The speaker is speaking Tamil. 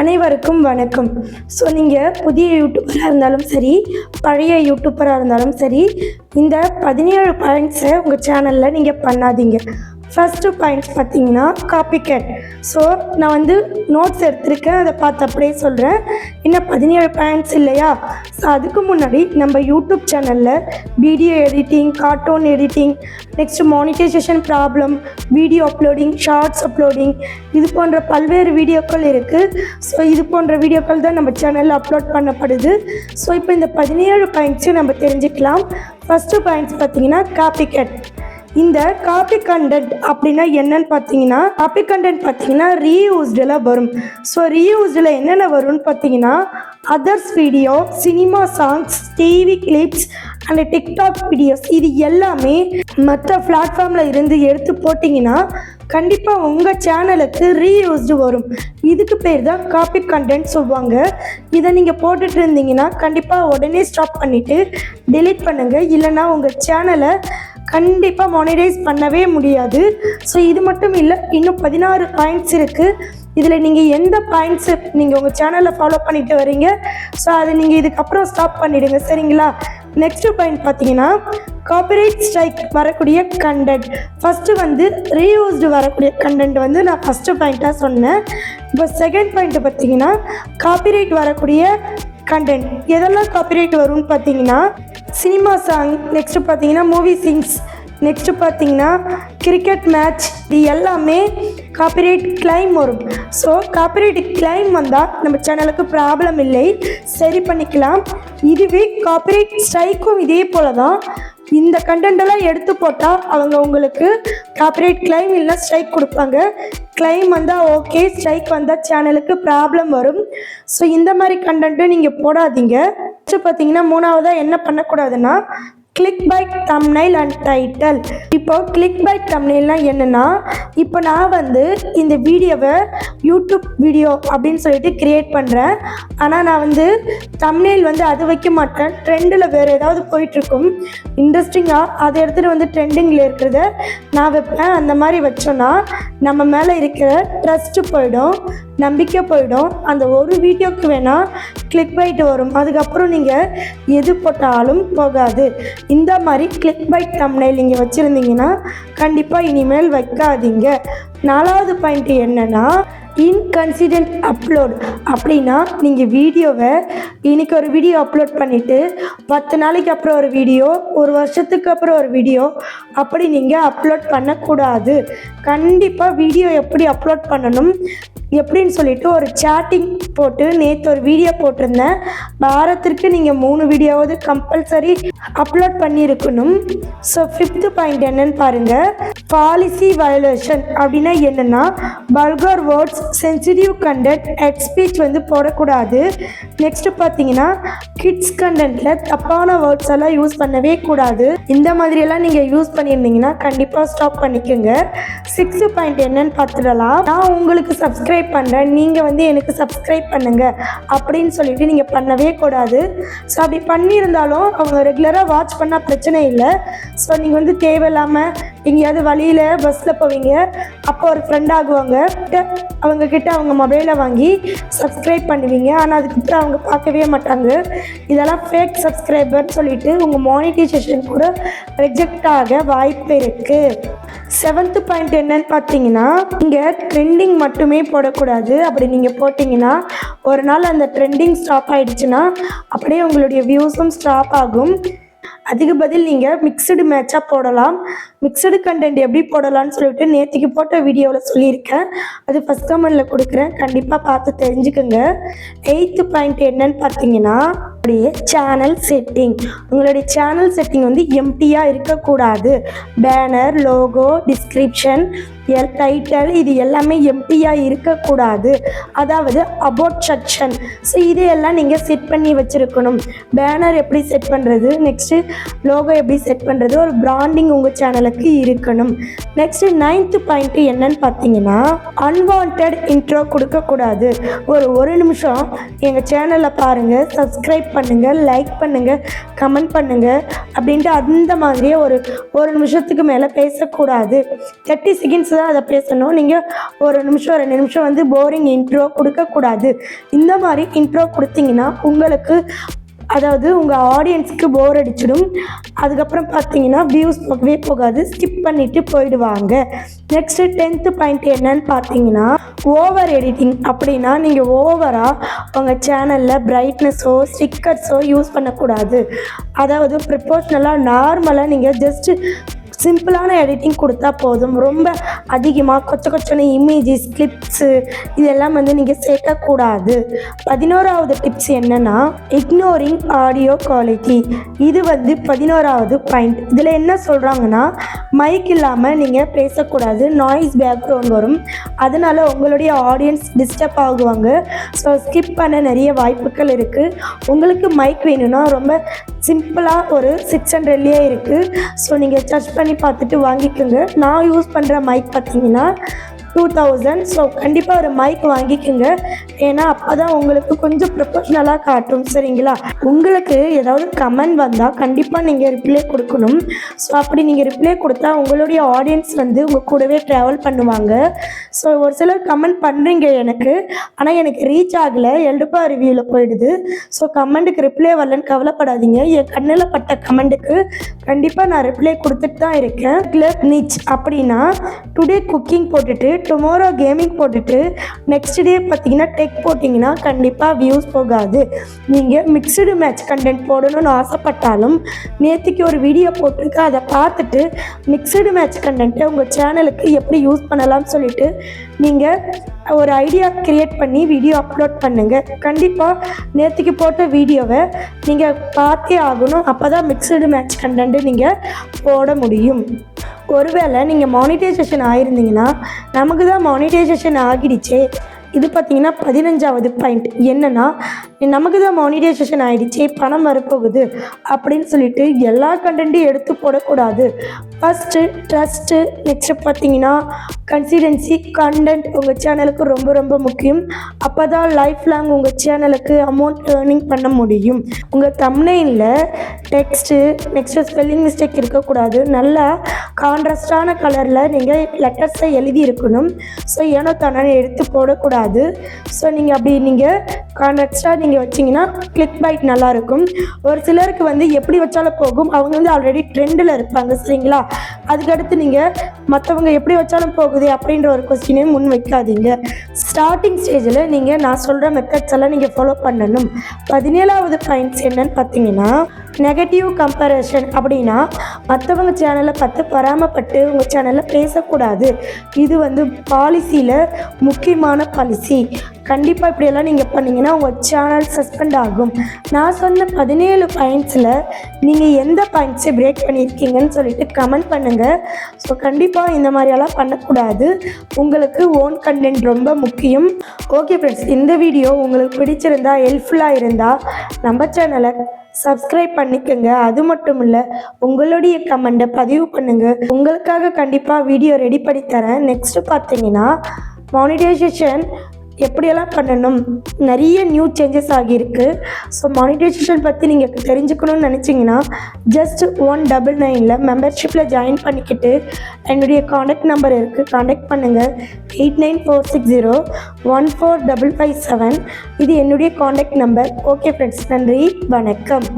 அனைவருக்கும் வணக்கம். ஸோ நீங்கள் புதிய யூடியூபராக இருந்தாலும் சரி, பழைய யூடியூபராக இருந்தாலும் சரி, இந்த 17 பாயிண்ட்ஸை உங்கள் சேனலில் நீங்கள் பண்ணாதீங்க. ஃபஸ்ட்டு பாயிண்ட்ஸ் பார்த்தீங்கன்னா காப்பி கேட். ஸோ நான் நோட்ஸ் எடுத்திருக்கேன், அதை பார்த்து அப்படியே சொல்கிறேன். இன்னும் 17 பாயிண்ட்ஸ் இல்லையா? ஸோ அதுக்கு முன்னாடி நம்ம யூடியூப் சேனலில் video editing, cartoon editing, next monetization problem, video uploading, shorts uploading, இது போன்ற பல்வேறு வீடியோக்கள் இருக்குது. ஸோ இது போன்ற வீடியோக்கள் தான் நம்ம சேனலில் அப்லோட் பண்ணப்படுது. ஸோ இப்போ இந்த 17 பாயிண்ட்ஸையும் நம்ம தெரிஞ்சுக்கலாம். ஃபஸ்ட்டு பாயிண்ட்ஸ் பார்த்தீங்கன்னா காப்பி கேட். இந்த காப்பி கண்டென்ட் அப்படின்னா என்னன்னு பார்த்தீங்கன்னா, காப்பி கண்டென்ட் பார்த்தீங்கன்னா ரீயூஸ்டில் வரும். ஸோ ரீயூஸ்டில் என்னென்ன வரும்னு பார்த்தீங்கன்னா, others video, cinema songs, TV clips and TikTok videos, இது எல்லாமே மற்ற பிளாட்ஃபார்மில் இருந்து எடுத்து போட்டிங்கன்னா கண்டிப்பாக உங்கள் சேனலுக்கு ரீயூஸ்டு வரும். இதுக்கு பேர் தான் காப்பி கண்டென்ட் சொல்லுவாங்க. இதை நீங்கள் போட்டுட்டு இருந்தீங்கன்னா கண்டிப்பாக உடனே ஸ்டாப் பண்ணிவிட்டு டெலீட் பண்ணுங்கள், இல்லைன்னா உங்கள் சேனலை கண்டிப்பாக மானிடைஸ் பண்ணவே முடியாது. ஸோ இது மட்டும் இல்லை, இன்னும் 16 பாயிண்ட்ஸ் இருக்குது. இதில் நீங்கள் எந்த பாயிண்ட்ஸு நீங்கள் உங்கள் சேனலில் ஃபாலோ பண்ணிட்டு வரீங்க, ஸோ அதை நீங்கள் இதுக்கப்புறம் ஸ்டாப் பண்ணிவிடுங்க, சரிங்களா? நெக்ஸ்ட்டு பாயிண்ட் பார்த்தீங்கன்னா காப்பிரைட் ஸ்ட்ரைக் வரக்கூடிய கண்டென்ட். ஃபஸ்ட்டு ரீயூஸ்டு வரக்கூடிய கண்டென்ட் நான் ஃபஸ்ட்டு பாயிண்ட்டாக சொன்னேன். இப்போ செகண்ட் பாயிண்ட்டு பார்த்தீங்கன்னா காப்பிரைட் வரக்கூடிய கண்டென்ட். எதெல்லாம் காப்பிரைட் வரும்னு பார்த்தீங்கன்னா, சினிமா சாங், நெக்ஸ்ட்டு பார்த்தீங்கன்னா மூவி சீன்ஸ், நெக்ஸ்ட்டு பார்த்தீங்கன்னா கிரிக்கெட் மேட்ச், இது எல்லாமே காப்பிரைட் கிளைம் வரும். ஸோ காப்பிரைட் கிளைம் வந்தால் நம்ம சேனலுக்கு ப்ராப்ளம் இல்லை, சரி பண்ணிக்கலாம். இதுவே காப்பிரைட் ஸ்ட்ரைக்கும் இதே போல தான். இந்த கண்டென்ட்டெல்லாம் எடுத்து போட்டால் அவங்க உங்களுக்கு காப்பிரைட் கிளைம் இல்லைனா ஸ்ட்ரைக் கொடுப்பாங்க. கிளைம் வந்தால் ஓகே, ஸ்ட்ரைக் வந்தால் சேனலுக்கு ப்ராப்ளம் வரும். ஸோ இந்த மாதிரி கண்டென்ட்டு நீங்கள் போடாதீங்க. நெக்ஸ்ட்டு பார்த்தீங்கன்னா மூணாவதாக என்ன பண்ணக்கூடாதுன்னா click by thumbnail and title. இப்போ கிளிக் பை தம்ப்நெயில்னால் என்னென்னா, இப்போ நான் இந்த வீடியோவை யூடியூப் வீடியோ அப்படின்னு சொல்லிட்டு க்ரியேட் பண்ணுறேன். ஆனால் நான் தம்ப்நெயில் அது வைக்க மாட்டேன். ட்ரெண்டில் வேறு ஏதாவது போயிட்டுருக்கும் இன்ட்ரெஸ்டிங்காக, அதை எடுத்துகிட்டு ட்ரெண்டிங்கில் இருக்கிறத நான் வைப்பேன். அந்த மாதிரி வச்சோன்னா நம்ம மேலே இருக்கிற ட்ரஸ்ட்டு போயிடும், நம்பிக்கை போயிடும். அந்த ஒரு வீடியோக்கு வேணால் கிளிக் பைட் வரும், அதுக்கப்புறம் நீங்கள் எது போட்டாலும் போகாது. இந்த மாதிரி கிளிக் பைட் தம்ப்நெயில் நீங்கள் வச்சுருந்தீங்கன்னா கண்டிப்பாக இனிமேல் வைக்காதீங்க. நாலாவது பாயிண்ட் என்னென்னா இன்கன்சிடென்ட் அப்லோட். அப்படின்னா நீங்கள் வீடியோவை இன்றைக்கி ஒரு வீடியோ அப்லோட் பண்ணிவிட்டு 10 நாளைக்கு அப்புறம் ஒரு வீடியோ, ஒரு வருஷத்துக்கு அப்புறம் ஒரு வீடியோ, அப்படி நீங்கள் அப்லோட் பண்ணக்கூடாது. கண்டிப்பாக வீடியோ எப்படி அப்லோட் பண்ணணும் எப்படின்னு சொல்லிட்டு ஒரு சேட்டிங் போட்டு நேற்று ஒரு வீடியோ போட்டிருந்தேன். வாரத்திற்கு நீங்கள் 3 வீடியோவாவது கம்பல்சரி அப்லோட் பண்ணியிருக்கணும். ஸோ 5th பாயிண்ட் என்னன்னு பாருங்கள். பாலிசி வயலேஷன் அப்படின்னா என்னென்னா, vulgar words, sensitive content, head speech போடக்கூடாது. நெக்ஸ்ட்டு பார்த்தீங்கன்னா கிட்ஸ் கண்டென்ட்டில் தப்பான வேர்ட்ஸ் எல்லாம் யூஸ் பண்ணவே கூடாது. இந்த மாதிரியெல்லாம் நீங்கள் யூஸ் பண்ணியிருந்தீங்கன்னா கண்டிப்பாக ஸ்டாப் பண்ணிக்கோங்க. 6th பாயிண்ட் என்னன்னு பார்த்துடலாம். நான் உங்களுக்கு சப்ஸ்கிரைப் பண்ணுறேன், நீங்கள் எனக்கு சப்ஸ்கிரைப் பண்ணுங்கள் அப்படின்னு சொல்லிட்டு நீங்கள் பண்ணவே கூடாது. ஸோ அப்படி பண்ணியிருந்தாலும் அவங்க ரெகுலராக வாட்ச் பண்ணால் பிரச்சனை இல்லை. ஸோ நீங்கள் தேவையில்லாமல் எங்கேயாவது வழியில் பஸ்ஸில் போவீங்க, அப்போ ஒரு ஃப்ரெண்ட் ஆகுவாங்க, அவங்கக்கிட்ட அவங்க மொபைலை வாங்கி சப்ஸ்கிரைப் பண்ணுவீங்க. ஆனால் அதுக்கப்புறம் அவங்க பார்க்கவே மாட்டாங்க. இதெல்லாம் ஃபேக் சப்ஸ்கிரைபர்னு சொல்லிட்டு உங்கள் மானிட்டைசேஷன் கூட ரிஜெக்ட் ஆக வாய்ப்பு இருக்குது. 7th பாயிண்ட் என்னன்னு பார்த்தீங்கன்னா, இங்கே ட்ரெண்டிங் மட்டுமே போடக்கூடாது. அப்படி நீங்கள் போட்டிங்கன்னா ஒரு நாள் அந்த ட்ரெண்டிங் ஸ்டாப் ஆகிடுச்சுன்னா அப்படியே உங்களுடைய வியூஸும் ஸ்டாப் ஆகும். அதுக்கு பதில் நீங்கள் மிக்சடு மேட்சாக போடலாம். மிக்சடு கண்டென்ட் எப்படி போடலான்னு சொல்லிட்டு நேற்றுக்கு போட்ட வீடியோவில் சொல்லியிருக்கேன், அது ஃபஸ்ட் கமெண்டில் கொடுக்குறேன், கண்டிப்பாக பார்த்து தெரிஞ்சுக்கோங்க. 8th பாயிண்ட் என்னன்னு பார்த்தீங்கன்னா சேனல் செட்டிங். உங்களுடைய சேனல் செட்டிங் எம்டியாக இருக்கக்கூடாது. பேனர், லோகோ, டிஸ்கிரிப்ஷன், டைட்டில், இது எல்லாமே எம்டியாக இருக்கக்கூடாது. அதாவது அபவுட் செக்ஷன். ஸோ இதையெல்லாம் நீங்கள் செட் பண்ணி வச்சுருக்கணும். பேனர் எப்படி செட் பண்ணுறது, நெக்ஸ்ட்டு லோகோ எப்படி செட் பண்ணுறது, ஒரு பிராண்டிங் உங்கள் சேனலுக்கு இருக்கணும். நெக்ஸ்ட்டு 9th பாயிண்ட் என்னன்னு பார்த்தீங்கன்னா அன்வான்ட் இன்ட்ரோ கொடுக்கக்கூடாது. ஒரு நிமிஷம் எங்கள் சேனலில் பாருங்கள், சப்ஸ்கிரைப் பண்ணுங்கள், லைக் பண்ணுங்கள், கமெண்ட் பண்ணுங்கள் அப்படின்ட்டு அந்த மாதிரியே ஒரு நிமிஷத்துக்கு மேலே பேசக்கூடாது. 30 செகண்ட்ஸ் தான் அதை பேசணும். நீங்கள் ஒரு நிமிஷம் 2 நிமிஷம் வந்து போரிங் இன்ட்ரோ கொடுக்கக்கூடாது. இந்த மாதிரி இன்ட்ரோ கொடுத்தீங்கன்னா உங்களுக்கு அதாவது உங்கள் ஆடியன்ஸுக்கு போர் அடிச்சிடும். அதுக்கப்புறம் பார்த்தீங்கன்னா வியூஸ் போகவே போகாது, ஸ்கிப் பண்ணிவிட்டு போயிடுவாங்க. நெக்ஸ்ட்டு 10th பாயிண்ட் என்னன்னு பார்த்தீங்கன்னா ஓவர் எடிட்டிங். அப்படின்னா நீங்கள் ஓவராக உங்கள் சேனலில் பிரைட்னஸோ ஸ்டிக்கர்ஸோ யூஸ் பண்ணக்கூடாது. அதாவது ப்ரிப்போர்ஷ்னலாக நார்மலாக நீங்கள் ஜஸ்ட்டு சிம்பிளான எடிட்டிங் கொடுத்தா போதும். ரொம்ப அதிகமாக கொச்சன இமேஜஸ் கிளிப்ஸு இதெல்லாம் வந்து நீங்கள் சேர்க்கக்கூடாது. 11வது டிப்ஸ் என்னென்னா இக்னோரிங் ஆடியோ குவாலிட்டி. இது வந்து 11வது பாயிண்ட். இதில் என்ன சொல்கிறாங்கன்னா மைக் இல்லாமல் நீங்கள் பேசக்கூடாது, நாய்ஸ் பேக்ரவுண்ட் வரும், அதனால் உங்களுடைய ஆடியன்ஸ் டிஸ்டர்ப் ஆகுவாங்க. ஸோ ஸ்கிப் பண்ண நிறைய வாய்ப்புகள் இருக்குது. உங்களுக்கு மைக் வேணும்னா ரொம்ப சிம்பிளாக ஒரு 600லேயே இருக்குது. ஸோ நீங்கள் சர்ச் பண்ணி பார்த்துட்டு வாங்கிக்கோங்க. நான் யூஸ் பண்ணுற மைக் பார்த்தீங்கன்னா 2000. ஸோ கண்டிப்பாக ஒரு மைக் வாங்கிக்கோங்க. ஏன்னா அப்போ தான் உங்களுக்கு கொஞ்சம் ப்ரொஃபஷ்னலாக காட்டும். சரிங்களா? உங்களுக்கு ஏதாவது கமெண்ட் வந்தால் கண்டிப்பாக நீங்கள் ரிப்ளை கொடுக்கணும். ஸோ அப்படி நீங்கள் ரிப்ளை கொடுத்தா உங்களுடைய ஆடியன்ஸ் வந்து உங்கள் கூடவே ட்ராவல் பண்ணுவாங்க. ஸோ ஒரு சிலர் கமெண்ட் பண்ணுறீங்க எனக்கு, ஆனால் எனக்கு ரீச் ஆகலை, எழுப்பா ரிவ்யூவில் போயிடுது. ஸோ கமெண்ட்டுக்கு ரிப்ளை வரலன்னு கவலைப்படாதீங்க. என் கண்ணில் பட்ட கமெண்ட்டுக்கு கண்டிப்பாக நான் ரிப்ளை கொடுத்துட்டு தான் இருக்கேன். கிளப் நிச் அப்படின்னா டுடே குக்கிங் போட்டுட்டு டுமாரோ கேமிங் போட்டுட்டு நெக்ஸ்ட் டே பார்த்தீங்கன்னா டெக் போட்டிங்கன்னா கண்டிப்பாக வியூஸ் போகாது. நீங்கள் மிக்சடு மேட்ச் கண்டென்ட் போடணும்னு ஆசைப்பட்டாலும் நேற்றுக்கு ஒரு வீடியோ போட்டிருக்கு, அதை பார்த்துட்டு மிக்சடு மேட்ச் கண்டென்ட்டை உங்கள் சேனலுக்கு எப்படி யூஸ் பண்ணலாம்னு சொல்லிட்டு நீங்கள் ஒரு ஐடியா க்ரியேட் பண்ணி வீடியோ அப்லோட் பண்ணுங்கள். கண்டிப்பாக நேற்றுக்கு போட்ட வீடியோவை நீங்கள் பார்த்தே ஆகணும். அப்போ தான் மிக்சடு மேட்ச் கண்டென்ட்டு நீங்கள் போட முடியும். ஒருவேளை நீங்கள் மானிட்டைசேஷன் ஆகிருந்தீங்கன்னா நமக்கு தான் மானிட்டைசேஷன் ஆகிடுச்சே. இது பார்த்தீங்கன்னா 15வது பாயிண்ட் என்னென்னா நமக்கு தான் மானிட்டைசேஷன் ஆகிடுச்சு, பணம் வரப்போகுது அப்படின்னு சொல்லிட்டு எல்லா கண்டென்ட்டையும் எடுத்து போடக்கூடாது. ஃபஸ்ட்டு ட்ரஸ்ட்டு, நெக்ஸ்ட்டு பார்த்தீங்கன்னா கன்சிடென்சி. கண்டென்ட் உங்கள் சேனலுக்கு ரொம்ப ரொம்ப முக்கியம். அப்போ தான் லைஃப் லாங் உங்கள் சேனலுக்கு அமௌண்ட் ஏர்னிங் பண்ண முடியும். உங்கள் தம்ப்நெயிலில் டெக்ஸ்ட்டு நெக்ஸ்ட்டு ஸ்பெல்லிங் மிஸ்டேக் இருக்கக்கூடாது. நல்லா கான்ட்ராஸ்டான கலரில் நீங்கள் லெட்டர்ஸை எழுதி இருக்கணும். ஸோ ஏனோ தானே எடுத்து போடக்கூடாது. ஸோ நீங்கள் அப்படி நீங்கள் கான்ட்ராஸ்டாக நீங்கள் வச்சிங்கன்னா கிளிக் பைட் நல்லாயிருக்கும். ஒரு சிலருக்கு வந்து எப்படி வச்சாலும் போகும், அவங்க வந்து ஆல்ரெடி ட்ரெண்டில் இருப்பாங்க. சரிங்களா? அதுக்கடுத்து நீங்கள் மற்றவங்க எப்படி வச்சாலும் போகுது அப்படின்ற ஒரு கொஸ்டினையும் முன் வைக்காதீங்க. ஸ்டார்டிங் ஸ்டேஜில் நீங்கள் நான் சொல்கிற மெத்தட்ஸ் எல்லாம் நீங்கள் ஃபாலோ பண்ணணும். 17வது பாயிண்ட்ஸ் என்னன்னு பார்த்தீங்கன்னா நெகட்டிவ் கம்பேரிஷன். அப்படின்னா மற்றவங்க சேனலை பார்த்து பராமப்பட்டு உங்கள் சேனலில் பேசக்கூடாது. இது வந்து பாலிசியில் முக்கியமான பாலிசி. கண்டிப்பாக இப்படியெல்லாம் நீங்கள் பண்ணிங்கன்னா உங்கள் சேனல் சஸ்பெண்ட் ஆகும். நான் சொன்ன 17 பாயிண்ட்ஸில் நீங்கள் எந்த பாயிண்ட்ஸை பிரேக் பண்ணியிருக்கீங்கன்னு சொல்லிட்டு கமெண்ட் பண்ணுங்கள். ஸோ கண்டிப்பாக இந்த மாதிரியெல்லாம் பண்ணக்கூடாது. உங்களுக்கு ஓன் கண்டென்ட் ரொம்ப முக்கியம். ஓகே ஃப்ரெண்ட்ஸ், இந்த வீடியோ உங்களுக்கு பிடிச்சிருந்தா ஹெல்ப்ஃபுல்லாக இருந்தால் நம்ம சேனலை சப்ஸ்கிரைப் பண்ணிக்கோங்க. அது மட்டும் இல்லை உங்களுடைய கமெண்ட்டை பதிவு பண்ணுங்கள். உங்களுக்காக கண்டிப்பாக வீடியோ ரெடி பண்ணி தரேன். நெக்ஸ்ட்டு பார்த்தீங்கன்னா மானிட்டைசேஷன் எப்படியெல்லாம் பண்ணணும், நிறைய நியூ சேஞ்சஸ் ஆகியிருக்கு. ஸோ மானிட்டைசேஷன் பற்றி நீங்கள் தெரிஞ்சுக்கணும்னு நினச்சிங்கன்னா ஜஸ்ட் 199 மெம்பர்ஷிப்பில் ஜாயின் பண்ணிக்கிட்டு என்னுடைய காண்டாக்ட் நம்பர் இருக்குது, காண்டாக்ட் பண்ணுங்கள். 8946014557. இது என்னுடைய காண்டாக்ட் நம்பர். ஓகே ஃப்ரெண்ட்ஸ், நன்றி, வணக்கம்.